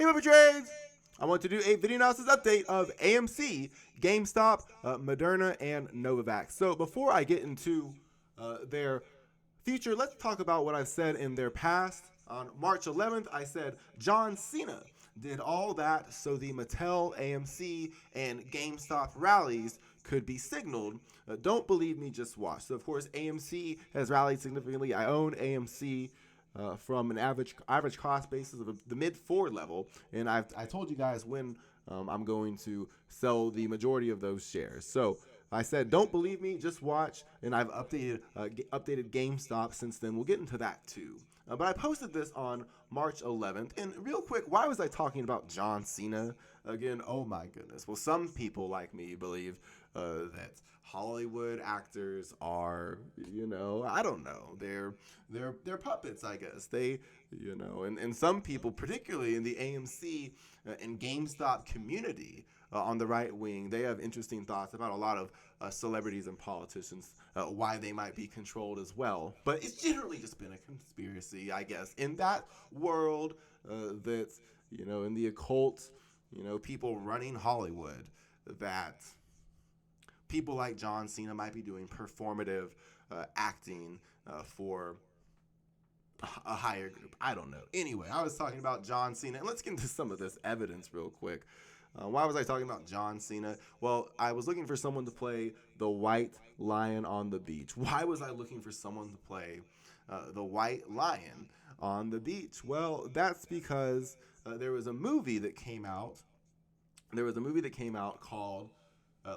Hey, Movie Trades! I want to do a video analysis update of AMC, Gamestop, Moderna, and Novavax. So before I get into their future, let's talk about what I've said in their past. On March 11th, I said John Cena did all that so the Mattel, AMC, and GameStop rallies could be signaled. Don't believe me, just watch. So, of course, AMC has rallied significantly. I own AMC from an average cost basis of the mid-4 level, and I told you guys when I'm going to sell the majority of those shares. So I said, don't believe me, just watch, and I've updated GameStop since then. We'll get into that too. But I posted this on March 11th, and real quick, why was I talking about John Cena again? Oh my goodness. Well, some people like me believe that Hollywood actors are, I don't know, they're puppets, I guess. They, and some people, particularly in the AMC and GameStop community on the right wing, they have interesting thoughts about a lot of celebrities and politicians, why they might be controlled as well. But it's generally just been a conspiracy, I guess, in that world that, in the occult, people running Hollywood, that people like John Cena might be doing performative acting for a higher group. I don't know. Anyway, I was talking about John Cena, and let's get into some of this evidence real quick. Why was I talking about John Cena? Well, I was looking for someone to play the white lion on the beach. Why was I looking for someone to play the white lion on the beach? Well, that's because there was a movie that came out. There was a movie that came out called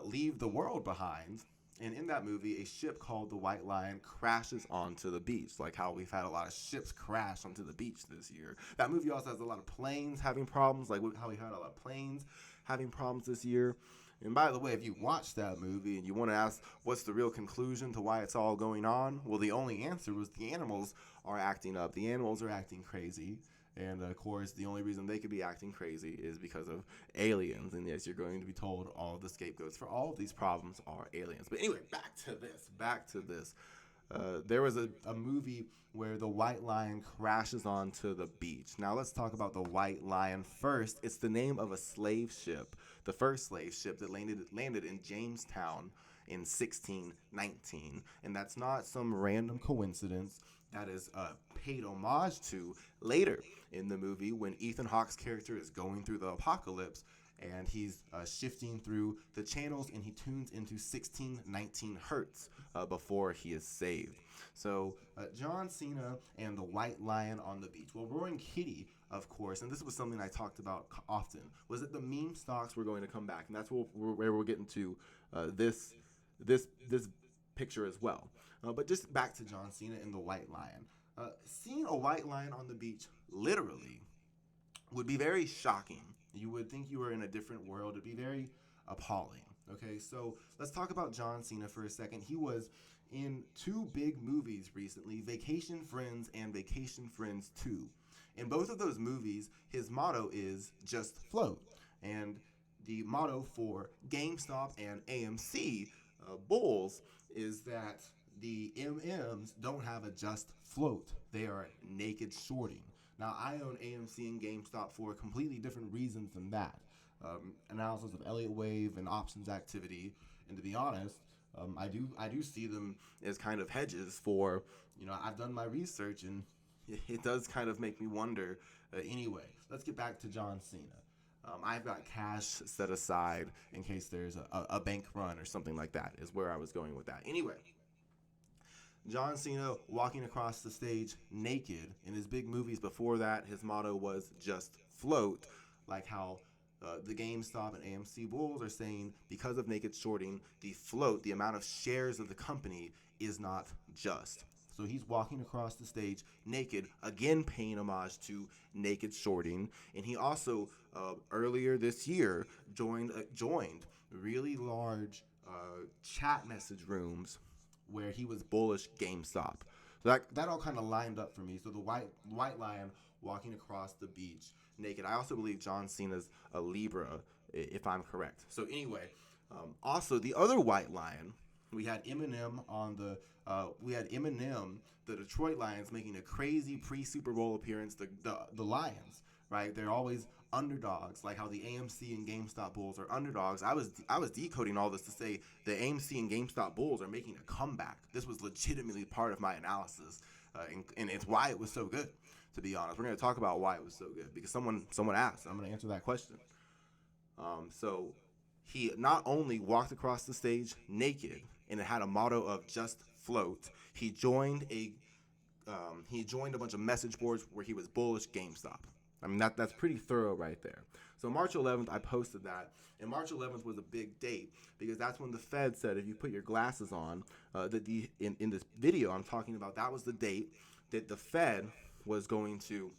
Leave the World Behind. And in that movie, a ship called the White Lion crashes onto the beach, like how we've had a lot of ships crash onto the beach this year. That movie also has a lot of planes having problems, like how we had a lot of planes having problems this year. And by the way, if you watch that movie and you want to ask what's the real conclusion to why it's all going on, well, the only answer was the animals are acting up. The animals are acting crazy. And, of course, the only reason they could be acting crazy is because of aliens. And, yes, you're going to be told all of the scapegoats for all of these problems are aliens. But anyway, back to this. There was a movie where the White Lion crashes onto the beach. Now, let's talk about the White Lion first. It's the name of a slave ship, the first slave ship that landed in Jamestown in 1619. And that's not some random coincidence. That is paid homage to later in the movie when Ethan Hawke's character is going through the apocalypse and he's shifting through the channels and he tunes into 1619 hertz before he is saved. So John Cena and the White Lion on the beach. Well, Roaring Kitty, of course, and this was something I talked about often, was that the meme stocks were going to come back, and that's where we're getting to this picture as well. But just back to John Cena and the White Lion. Seeing a white lion on the beach, literally, would be very shocking. You would think you were in a different world. It'd be very appalling. Okay, so let's talk about John Cena for a second. He was in two big movies recently, Vacation Friends and Vacation Friends 2. In both of those movies, his motto is just float. And the motto for GameStop and AMC bulls is that the MMs don't have a just float. They are naked shorting. Now, I own AMC and GameStop for completely different reasons than that. Analysis of Elliott wave and options activity. And to be honest, I do see them as kind of hedges for, I've done my research and it does kind of make me wonder. Anyway, let's get back to John Cena. I've got cash set aside in case there's a bank run or something like that is where I was going with that. Anyway, John Cena walking across the stage naked. In his big movies before that, his motto was just float, like how the GameStop and AMC bulls are saying because of naked shorting, the float, the amount of shares of the company is not just. So he's walking across the stage naked, again paying homage to naked shorting. And he also, earlier this year, joined really large chat message rooms where he was bullish GameStop. So that all kind of lined up for me. So the white lion walking across the beach naked. I also believe John Cena's a Libra, if I'm correct. So anyway, also the other white lion, we had Eminem the Detroit Lions making a crazy pre-Super Bowl appearance. The Lions right? They're always underdogs, like how the AMC and GameStop bulls are underdogs. I was decoding all this to say the AMC and GameStop bulls are making a comeback. This was legitimately part of my analysis, and it's why it was so good. To be honest, we're going to talk about why it was so good because someone asked. I'm going to answer that question. So he not only walked across the stage naked and it had a motto of "Just Float." He joined a bunch of message boards where he was bullish GameStop. I mean, that's pretty thorough right there. So March 11th, I posted that, and March 11th was a big date because that's when the Fed said if you put your glasses on, in this video I'm talking about, that was the date that the Fed was going to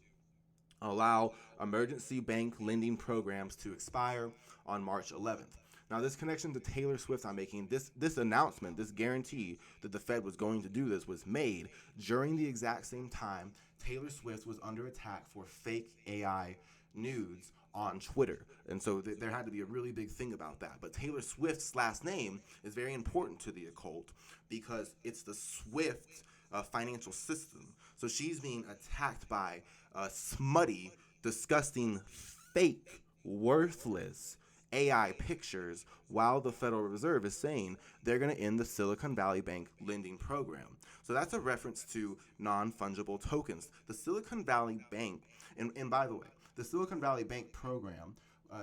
allow emergency bank lending programs to expire on March 11th. Now, this connection to Taylor Swift I'm making, this announcement, this guarantee that the Fed was going to do this was made during the exact same time Taylor Swift was under attack for fake AI nudes on Twitter. And so there had to be a really big thing about that. But Taylor Swift's last name is very important to the occult because it's the Swift financial system. So she's being attacked by smutty, disgusting, fake, worthless AI pictures while the Federal Reserve is saying they're going to end the Silicon Valley Bank lending program. So that's a reference to non-fungible tokens. The Silicon Valley Bank, and by the way, the Silicon Valley Bank program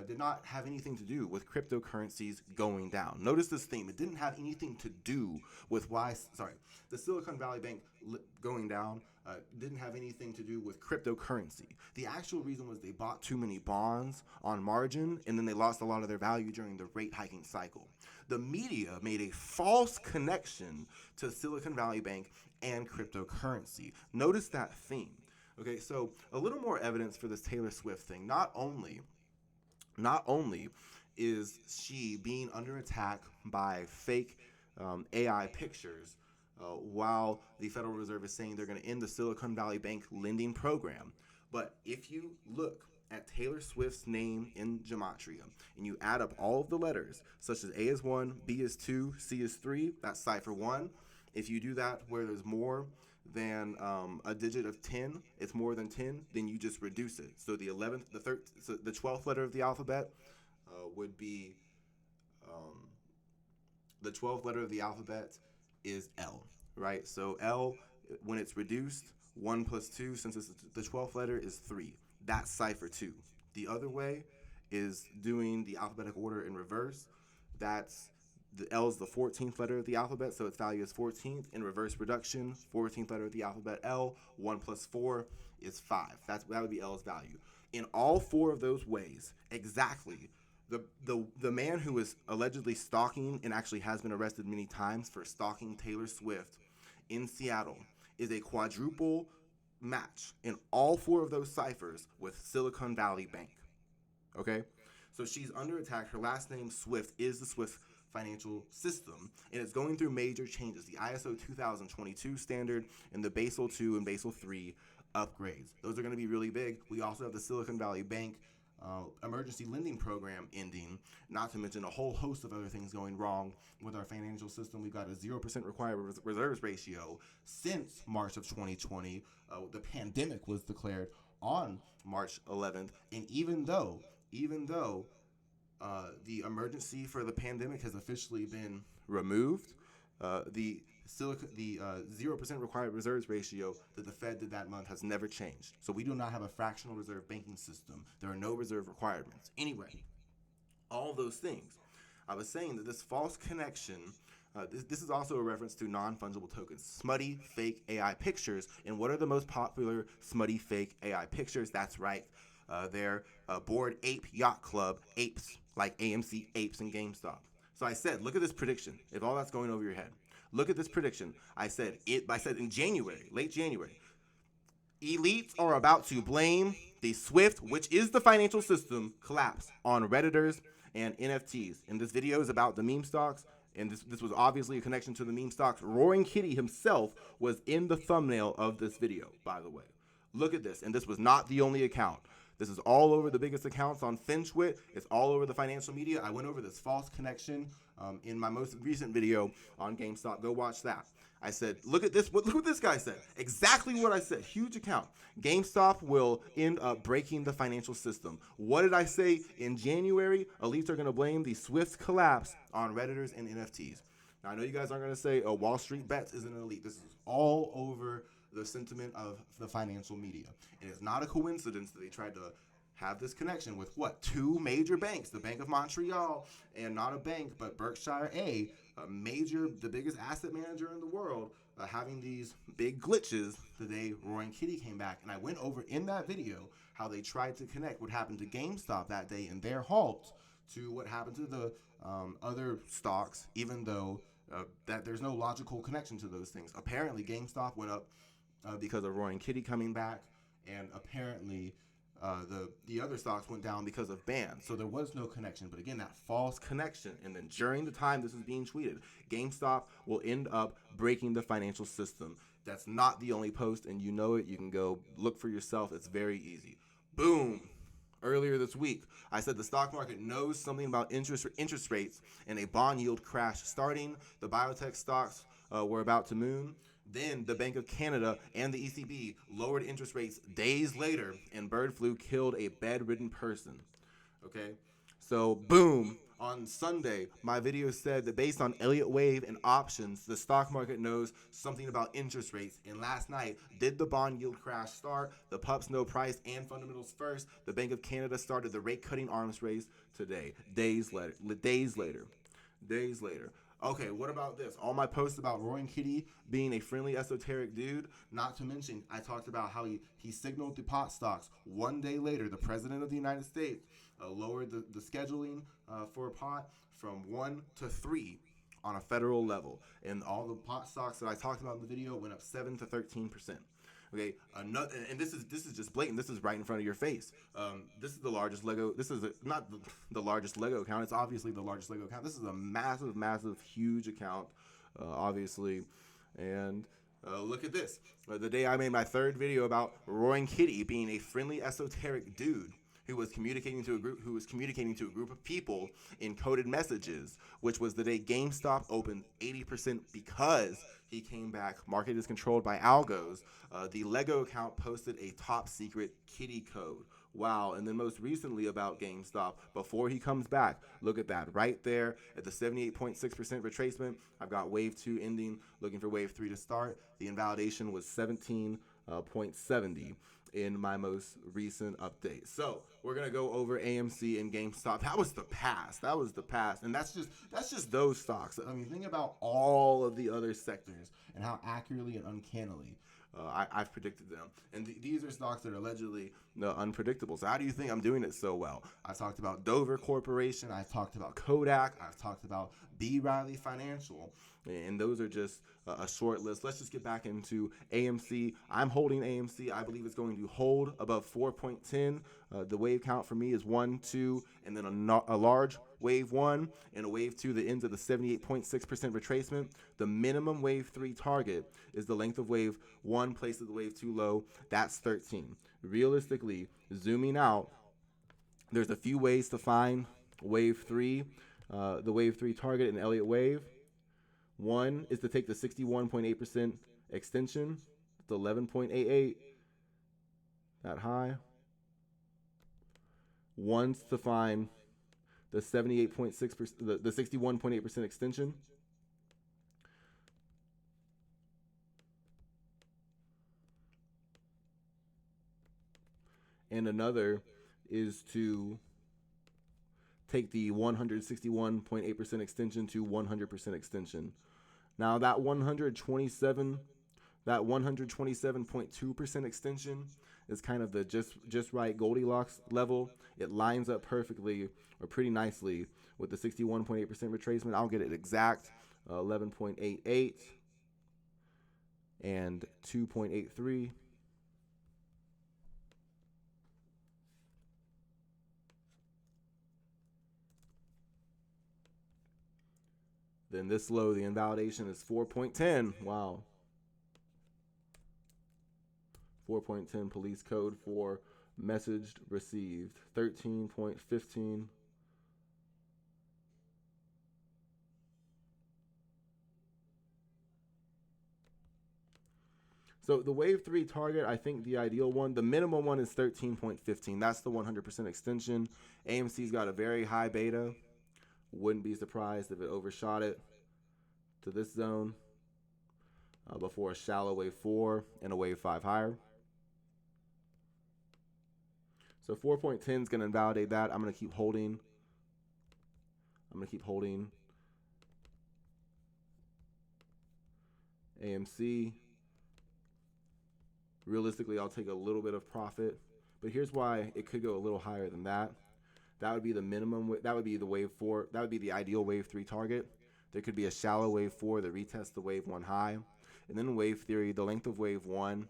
did not have anything to do with cryptocurrencies going down. Notice this theme. It didn't have anything to do with the Silicon Valley Bank going down didn't have anything to do with cryptocurrency. The actual reason was they bought too many bonds on margin, and then they lost a lot of their value during the rate hiking cycle. The media made a false connection to Silicon Valley Bank and cryptocurrency. Notice that theme. Okay, so a little more evidence for this Taylor Swift thing. Not only is she being under attack by fake AI pictures while the Federal Reserve is saying they're going to end the Silicon Valley Bank lending program, but if you look at Taylor Swift's name in gematria and you add up all of the letters, such as A is 1, B is 2, C is 3, that's cipher 1. If you do that where there's more than a digit of 10, it's more than 10, then you just reduce it. So the 12th letter of the alphabet would be, the 12th letter of the alphabet is L, right? So L, when it's reduced, 1 plus 2, since it's the 12th letter, is 3. That's cipher 2. The other way is doing the alphabetic order in reverse. That's the L is the 14th letter of the alphabet, so its value is 14th. In reverse reduction, 14th letter of the alphabet L, 1 plus 4 is 5. That would be L's value. In all four of those ways, exactly, the man who is allegedly stalking and actually has been arrested many times for stalking Taylor Swift in Seattle is a quadruple match in all four of those ciphers with Silicon Valley Bank. Okay? So she's under attack. Her last name, Swift, is the Swift financial system, and it's going through major changes. The ISO 2022 standard and the Basel II and Basel III upgrades. Those are going to be really big. We also have the Silicon Valley Bank emergency lending program ending, not to mention a whole host of other things going wrong with our financial system. We've got a 0% required reserves ratio since March of 2020. The pandemic was declared on March 11th, and even though the emergency for the pandemic has officially been removed, the 0% required reserves ratio that the Fed did that month has never changed. So we do not have a fractional reserve banking system. There are no reserve requirements. Anyway, all of those things. I was saying that this false connection, this is also a reference to non-fungible tokens, smutty fake AI pictures. And what are the most popular smutty fake AI pictures? That's right. They're Bored Ape Yacht Club apes, like AMC apes and GameStop. So I said, look at this prediction. If all that's going over your head, look at this prediction. I said in January, late January, elites are about to blame the Swift, which is the financial system, collapse on Redditors and NFTs. And this video is about the meme stocks, and this was obviously a connection to the meme stocks. Roaring Kitty himself was in the thumbnail of this video, by the way. Look at this. And this was not the only account. This is all over the biggest accounts on FinchWit. It's all over the financial media. I went over this false connection in my most recent video on GameStop. Go watch that. I said, look at this. Look what this guy said. Exactly what I said. Huge account. GameStop will end up breaking the financial system. What did I say in January? Elites are going to blame the swift collapse on Redditors and NFTs. Now, I know you guys aren't going to say, oh, Wall Street Bets isn't an elite. This is all over the sentiment of the financial media. And it's not a coincidence that they tried to have this connection with what? Two major banks, the Bank of Montreal, and not a bank, but Berkshire A major, the biggest asset manager in the world, having these big glitches the day Roaring Kitty came back. And I went over in that video how they tried to connect what happened to GameStop that day in their halt to what happened to the other stocks, even though that there's no logical connection to those things. Apparently, GameStop went up because of Roaring Kitty coming back, and apparently the other stocks went down because of bans. So there was no connection. But again, that false connection. And then during the time this is being tweeted, GameStop will end up breaking the financial system. That's not the only post, and you know it. You can go look for yourself. It's very easy. Boom. Earlier this week, I said the stock market knows something about interest rates, and a bond yield crash starting. The biotech stocks were about to moon. Then the Bank of Canada and the ECB lowered interest rates days later, and bird flu killed a bedridden person. Okay? So, boom. On Sunday, my video said that based on Elliott Wave and options, the stock market knows something about interest rates. And last night, did the bond yield crash start? The pups know price and fundamentals first. The Bank of Canada started the rate-cutting arms race today. Days later. Okay, what about this? All my posts about Roaring Kitty being a friendly, esoteric dude, not to mention, I talked about how he signaled the pot stocks. One day later, the President of the United States lowered the scheduling for pot from 1 to 3 on a federal level. And all the pot stocks that I talked about in the video went up 7 to 13%. Okay, and this is just blatant. This is right in front of your face. This is the largest Lego. This is not the largest Lego account. It's obviously the largest Lego account. This is a massive, massive, huge account, obviously. And look at this. The day I made my third video about Roaring Kitty being a friendly, esoteric dude who was communicating to a group of people in coded messages, which was the day GameStop opened 80% because he came back. Market is controlled by algos. The Lego account posted a top secret kitty code. Wow. And then most recently about GameStop, before he comes back, look at that right there at the 78.6% retracement. I've got wave 2 ending, looking for wave 3 to start. The invalidation was 17.70 in my most recent update. So we're gonna go over AMC and GameStop. That was the past. And that's just those stocks. I mean, think about all of the other sectors and how accurately and uncannily I've predicted them. And these are stocks that are allegedly unpredictable. So how do you think I'm doing it so well? I've talked about Dover Corporation. I've talked about Kodak. I've talked about B. Riley Financial. And those are just a short list. Let's just get back into AMC. I'm holding AMC. I believe it's going to hold above 4.10. The wave count for me is 1, 2, and then a large wave 1 and a wave 2 that ends at the 78.6% retracement. The minimum wave 3 target is the length of wave 1 places the wave 2 low. That's 13. Realistically, zooming out, there's a few ways to find wave 3, the wave 3 target in Elliott Wave. One is to take the 61.8% extension, the 11.88, that high. One's to find the 78.6%, the 61.8% extension. And another is to take the 161.8% extension to 100% extension. Now that 127.2% extension is kind of the just right Goldilocks level. It lines up perfectly or pretty nicely with the 61.8% retracement. I'll get it exact, 11.88 and 2.83. Then this low, the invalidation is 4.10. Wow. 4.10 police code for messaged received. 13.15. So the wave 3 target, I think the ideal one, the minimum one is 13.15. That's the 100% extension. AMC's got a very high beta. Wouldn't be surprised if it overshot it to this zone before a shallow wave 4 and a wave 5 higher. So 4.10 is going to invalidate that. I'm going to keep holding. AMC. Realistically, I'll take a little bit of profit. But here's why it could go a little higher than that. That would be the minimum. That would be the wave 4. That would be the ideal wave 3 target. There could be a shallow wave 4 that retests the wave 1 high. And then wave theory, the length of wave 1,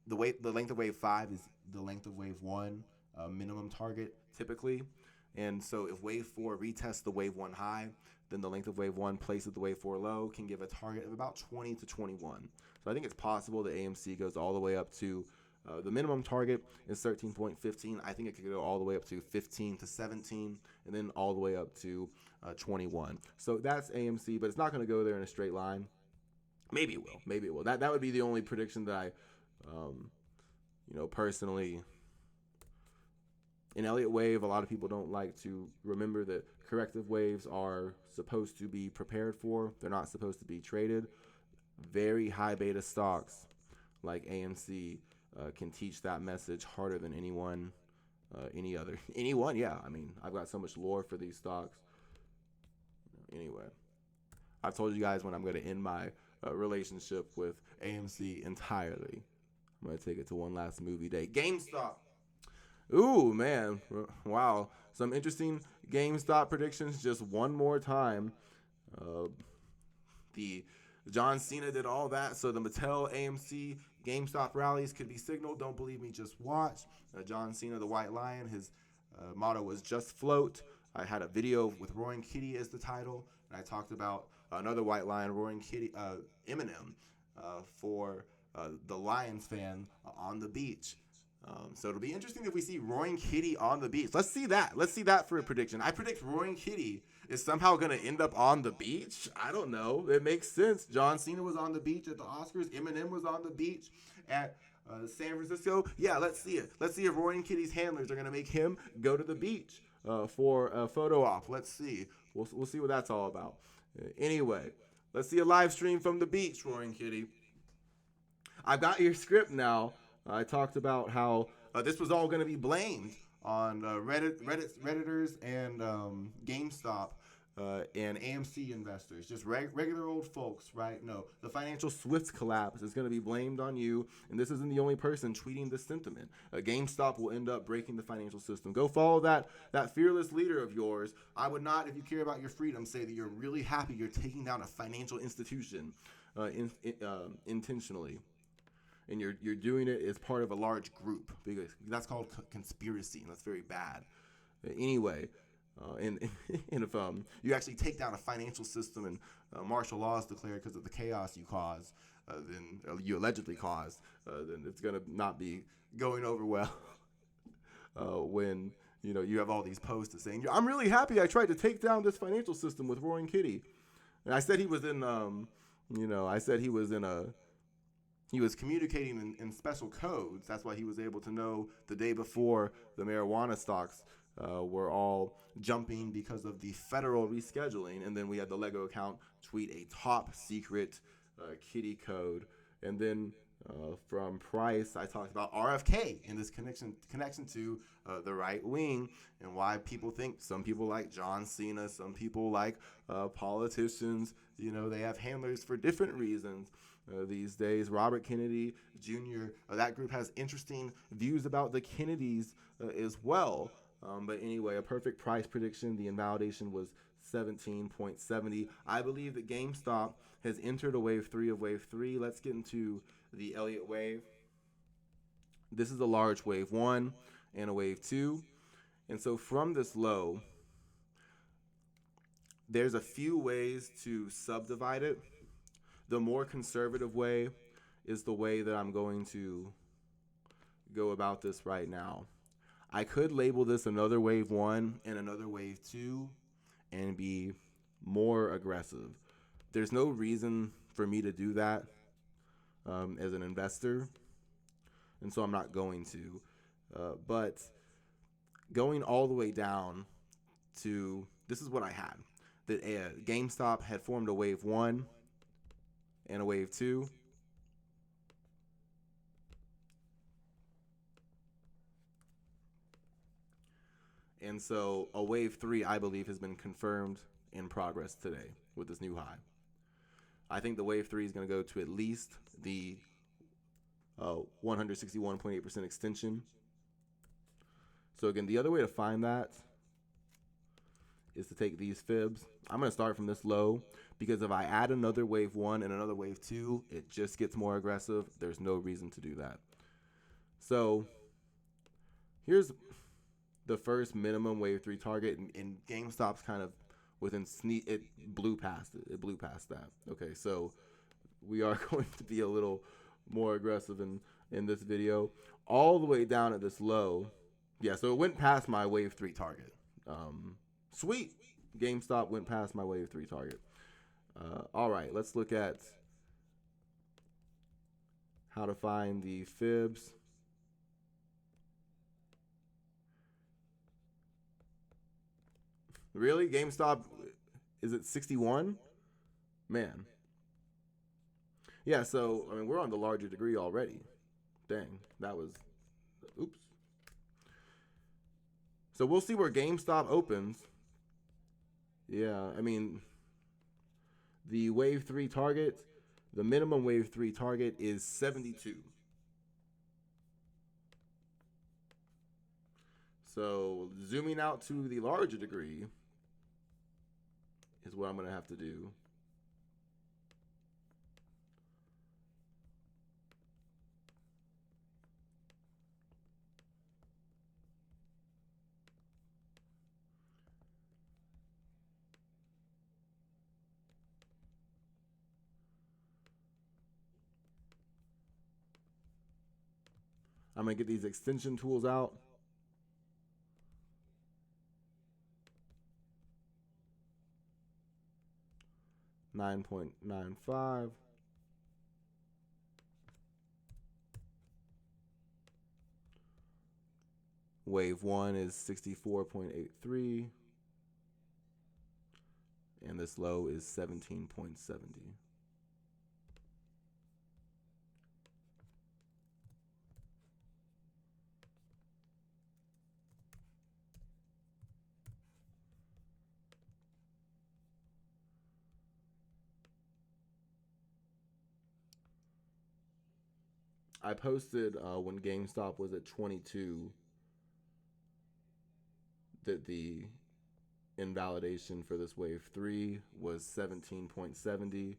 the length of wave 5 is the length of wave 1 minimum target typically. And so if wave 4 retests the wave 1 high, then the length of wave 1 placed at the wave 4 low can give a target of about 20 to 21. So I think it's possible that AMC goes all the way up to the minimum target is 13.15. I think it could go all the way up to 15 to 17, and then all the way up to 21. So that's AMC, but it's not going to go there in a straight line. Maybe it will. Maybe it will. That would be the only prediction that I, personally. In Elliott wave, a lot of people don't like to remember that corrective waves are supposed to be prepared for. They're not supposed to be traded. Very high beta stocks like AMC can teach that message harder than anyone, anyone. Yeah, I mean, I've got so much lore for these stocks. Anyway, I've told you guys when I'm going to end my relationship with AMC entirely. I'm going to take it to one last movie day. Gamestop. Ooh, man. Wow. Some interesting GameStop predictions just one more time. The John Cena did all that, so the Mattel, AMC, GameStop rallies could be signaled. Don't believe me, just watch. John Cena, the White Lion, his motto was just float. I had a video with Roaring Kitty as the title, and I talked about another White Lion, Roaring Kitty, Eminem, for the Lions fan on the beach. So it'll be interesting if we see Roaring Kitty on the beach. Let's see that. Let's see that for a prediction. I predict Roaring Kitty is somehow going to end up on the beach. I don't know. It makes sense. John Cena was on the beach at the Oscars. Eminem was on the beach at San Francisco. Yeah, let's see it. Let's see if Roaring Kitty's handlers are going to make him go to the beach for a photo op. Let's see. We'll see what that's all about. Anyway, let's see a live stream from the beach, Roaring Kitty. I've got your script now. I talked about how this was all going to be blamed on Redditors and GameStop and AMC investors, just regular old folks, right? No, the financial SWIFT collapse is going to be blamed on you, and this isn't the only person tweeting this sentiment. GameStop will end up breaking the financial system. Go follow that fearless leader of yours. I would not, if you care about your freedom, say that you're really happy you're taking down a financial institution intentionally. And you're doing it as part of a large group, because that's called conspiracy, and that's very bad. Anyway, and if you actually take down a financial system and martial law is declared because of the chaos you caused, then you allegedly caused, then it's gonna not be going over well. When you have all these posts saying, "I'm really happy I tried to take down this financial system with Roaring Kitty," and I said he was in, He was communicating in special codes. That's why he was able to know the day before the marijuana stocks were all jumping because of the federal rescheduling. And then we had the Lego account tweet a top secret kitty code. And then from Price, I talked about RFK and this connection to the right wing, and why people think some people like John Cena, some people like politicians, they have handlers for different reasons. These days, Robert Kennedy Jr., that group has interesting views about the Kennedys as well. But anyway, a perfect price prediction. The invalidation was 17.70. I believe that GameStop has entered a wave 3 of wave 3. Let's get into the Elliott wave. This is a large wave 1 and a wave 2. And so from this low, there's a few ways to subdivide it. The more conservative way is the way that I'm going to go about this right now. I could label this another wave 1 and another wave 2 and be more aggressive. There's no reason for me to do that as an investor, and so I'm not going to. But going all the way down to, this is what I had. That GameStop had formed a wave 1 and a wave 2. And so a wave 3, I believe, has been confirmed in progress today with this new high. I think the wave 3 is going to go to at least the 161.8% extension. So again, the other way to find that is to take these fibs. I'm going to start from this low because if I add another wave 1 and another wave 2, it just gets more aggressive. There's no reason to do that. So here's the first minimum wave 3 target, and GameStop's kind of within it blew past it. It blew past that. Okay, so we are going to be a little more aggressive in this video. All the way down at this low. Yeah, so it went past my wave 3 target. Sweet. GameStop went past my wave 3 target. All right, let's look at how to find the fibs. Really? GameStop is at 61? Man. Yeah, so, I mean, we're on the larger degree already. Dang, that was, oops. So we'll see where GameStop opens. Yeah, I mean, the wave 3 target, the minimum wave 3 target is 72. So zooming out to the larger degree is what I'm going to have to do. I'm going to get these extension tools out. $9.95. Wave 1 is 64.83. And this low is 17.70. I posted when GameStop was at 22 that the invalidation for this wave 3 was 17.70,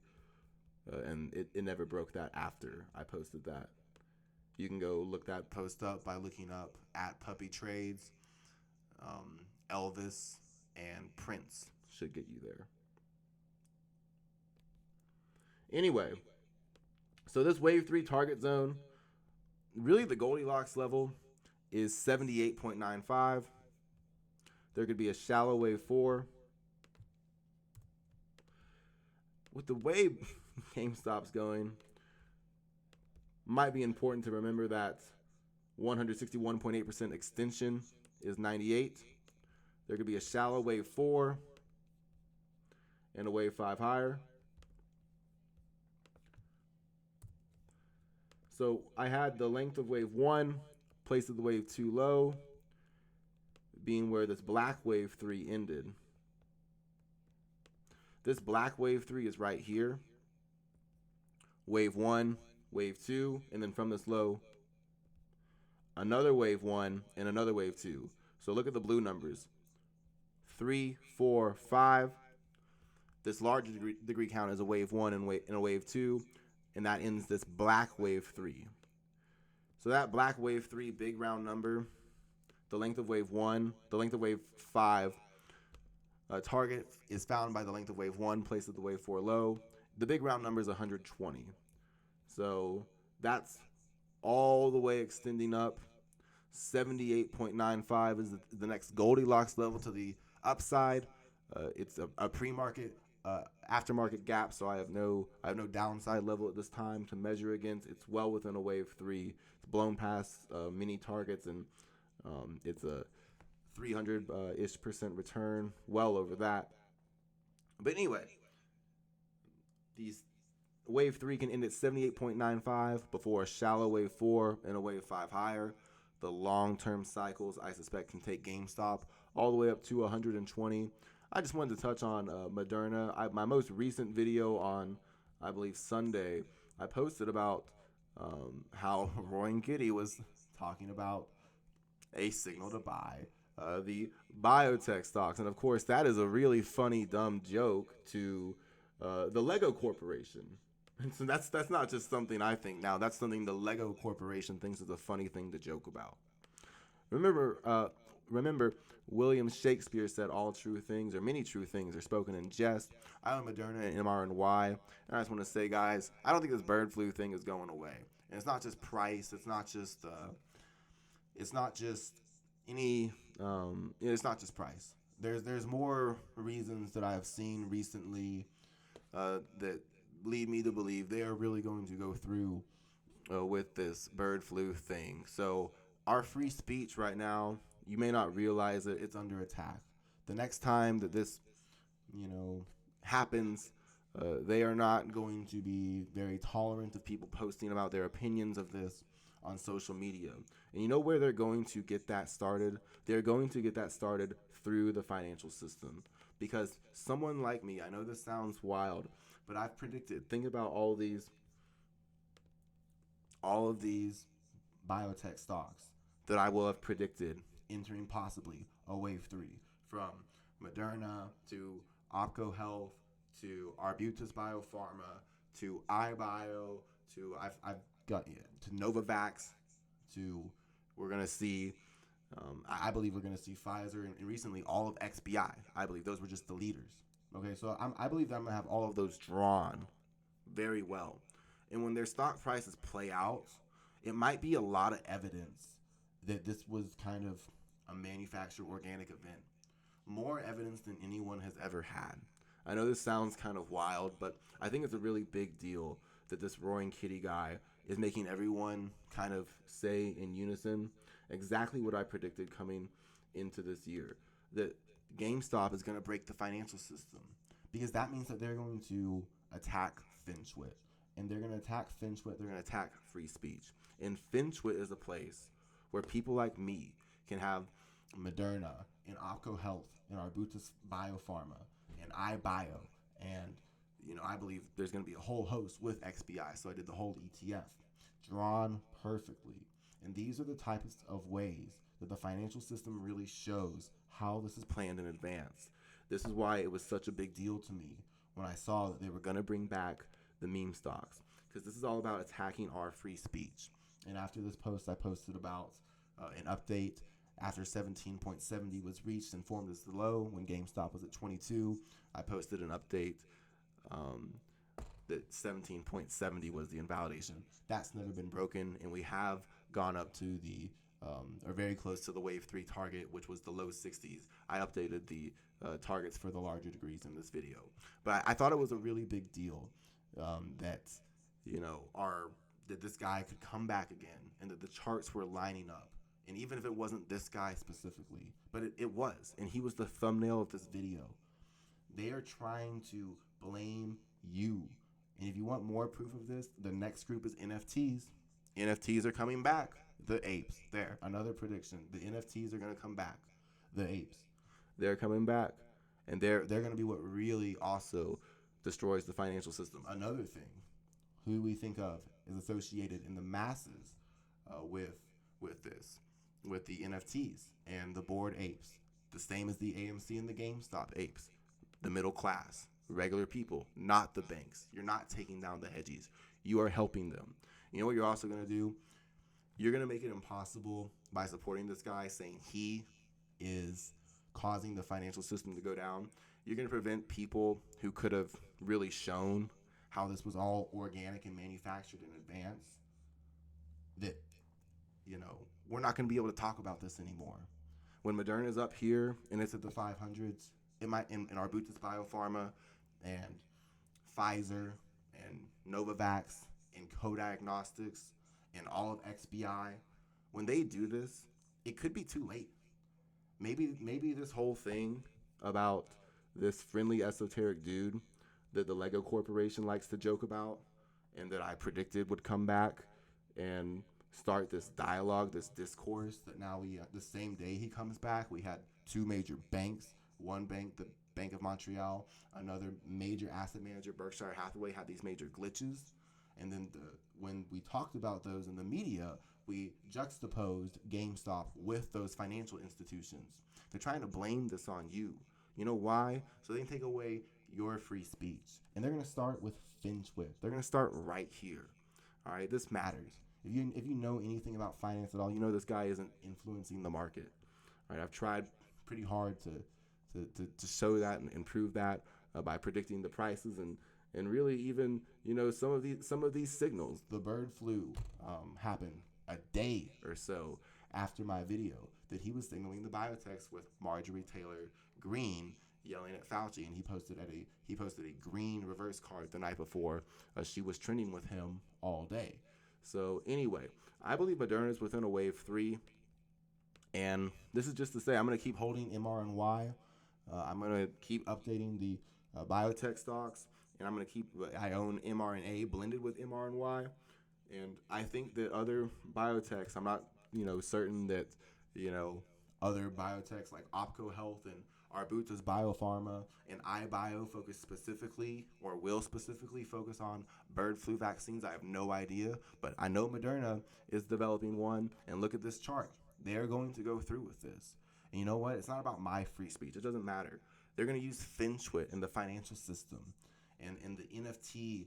and it never broke that after I posted that. You can go look that post up by looking up at Puppy Trades. Elvis and Prince should get you there. Anyway, so this wave 3 target zone, really the Goldilocks level is 78.95. There could be a shallow wave 4. With the way GameStop's going, might be important to remember that 161.8% extension is 98. There could be a shallow wave 4 and a wave 5 higher. So I had the length of wave 1, place of the wave 2 low, being where this black wave 3 ended. This black wave 3 is right here. Wave 1, wave 2, and then from this low, another wave 1 and another wave 2. So look at the blue numbers. 3, 4, 5. This larger degree count is a wave 1 and a wave 2, and that ends this black wave 3. So that black wave 3 big round number, the length of wave 1, the length of wave 5 target is found by the length of wave 1, place of the wave 4 low. The big round number is 120. So that's all the way extending up 78.95 is the next Goldilocks level to the upside. It's a pre-market, aftermarket gap, so I have no downside level at this time to measure against. It's well within a wave three. It's blown past mini targets, and it's a 300-ish% return, well over that. But anyway, these wave 3 can end at 78.95 before a shallow wave 4 and a wave 5 higher. The long-term cycles, I suspect, can take GameStop all the way up to 120. I just wanted to touch on Moderna. My most recent video on, I believe, Sunday, I posted about how Roy Kitty was talking about a signal to buy the Biotech stocks. And of course, that is a really funny, dumb joke to the Lego Corporation. And so that's not just something I think now. That's something the Lego Corporation thinks is a funny thing to joke about. Remember, William Shakespeare said all true things, or many true things, are spoken in jest. I own Moderna and MRNY, and I just want to say, guys, I don't think this bird flu thing is going away. And it's not just price. It's not just any. It's not just price. There's more reasons that I have seen recently that lead me to believe they are really going to go through with this bird flu thing. So our free speech right now, you may not realize it, it's under attack. The next time that this, happens, they are not going to be very tolerant of people posting about their opinions of this on social media. And you know where they're going to get that started? They're going to get that started through the financial system. Because someone like me, I know this sounds wild, but I've predicted, think about all of these biotech stocks that I will have predicted entering possibly a wave 3, from Moderna to Opco Health to Arbutus Biopharma to iBio to to Novavax to we're gonna see. I believe we're gonna see Pfizer and recently all of XBI. I believe those were just the leaders. Okay, so I believe that I'm gonna have all of those drawn very well, and when their stock prices play out, it might be a lot of evidence that this was kind of a manufactured organic event. More evidence than anyone has ever had. I know this sounds kind of wild, but I think it's a really big deal that this Roaring Kitty guy is making everyone kind of say in unison exactly what I predicted coming into this year. That GameStop is going to break the financial system, because that means that they're going to attack FinCwit. And they're going to attack FinCwit, they're going to attack free speech. And FinCwit is a place where people like me can have Moderna and Opco Health and Arbutus Biopharma and iBio, and I believe there's going to be a whole host with XBI, so I did the whole ETF, drawn perfectly. And these are the types of ways that the financial system really shows how this is planned in advance. This is why it was such a big deal to me when I saw that they were going to bring back the meme stocks, because this is all about attacking our free speech. And after this post, I posted about an update after 17.70 was reached and formed as the low when GameStop was at 22. I posted an update that 17.70 was the invalidation. That's never been broken, and we have gone up to the or very close to the wave 3 target, which was the low 60s. I updated the targets for the larger degrees in this video, but I thought it was a really big deal that that this guy could come back again, and that the charts were lining up. And even if it wasn't this guy specifically, but it was, and he was the thumbnail of this video. They are trying to blame you. And if you want more proof of this, the next group is NFTs. NFTs are coming back. The apes. There, another prediction. The NFTs are going to come back. The apes. They're coming back. And they're going to be what really also destroys the financial system. Another thing, who we think of is associated in the masses with this, with the NFTs and the Bored Apes. The same as the AMC and the GameStop apes. The middle class, regular people, not the banks. You're not taking down the hedgies. You are helping them. You know what you're also going to do? You're going to make it impossible by supporting this guy, saying he is causing the financial system to go down. You're going to prevent people who could have really shown how this was all organic and manufactured in advance, that we're not going to be able to talk about this anymore. When Moderna is up here and it's at the 500s, it might in Arbutus Biopharma and Pfizer and Novavax and Co-Diagnostics and all of XBI, when they do this, it could be too late. Maybe this whole thing about this friendly esoteric dude that the Lego Corporation likes to joke about and that I predicted would come back and start this dialogue, this discourse that now the same day he comes back, we had two major banks. One bank, the Bank of Montreal, another major asset manager, Berkshire Hathaway, had these major glitches. And then when we talked about those in the media, we juxtaposed GameStop with those financial institutions. They're trying to blame this on you. You know why? So they can take away your free speech. And they're going to start with FinTwit. They're going to start right here. All right, this matters. If you know anything about finance at all, you know this guy isn't influencing the market. All right, I've tried pretty hard to show that and improve that by predicting the prices and really even some of these signals. The bird flu happened a day or so after my video that he was signaling the biotechs with Marjorie Taylor Greene yelling at Fauci, and he posted a green reverse card the night before. She was trending with him all day. So anyway, I believe Moderna is within a wave 3, and this is just to say I'm going to keep holding MRNY. I'm going to keep updating the biotech stocks, and I'm going to keep. I own mRNA blended with MRNY, and I think that other biotechs. I'm not certain that other biotechs like Opco Health and Arbutus Biopharma and iBio focus specifically or will specifically focus on bird flu vaccines. I have no idea, but I know Moderna is developing one, and look at this chart. They're going to go through with this. And you know what? It's not about my free speech. It doesn't matter. They're going to use FinTwit in the financial system and the NFT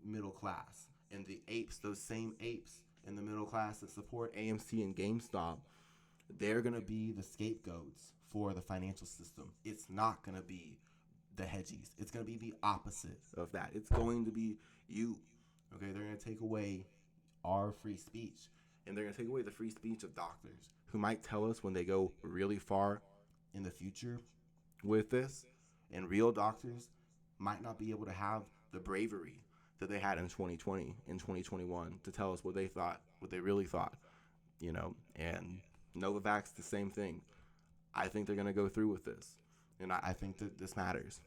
middle class and the apes, those same apes in the middle class that support AMC and GameStop. They're going to be the scapegoats for the financial system. It's not going to be the hedgies. It's going to be the opposite of that. It's going to be you. Okay, they're going to take away our free speech, and they're going to take away the free speech of doctors who might tell us when they go really far in the future with this, and real doctors might not be able to have the bravery that they had in 2020 and 2021 to tell us what they thought, what they really thought, and Novavax, the same thing. I think they're going to go through with this, and I think that this matters.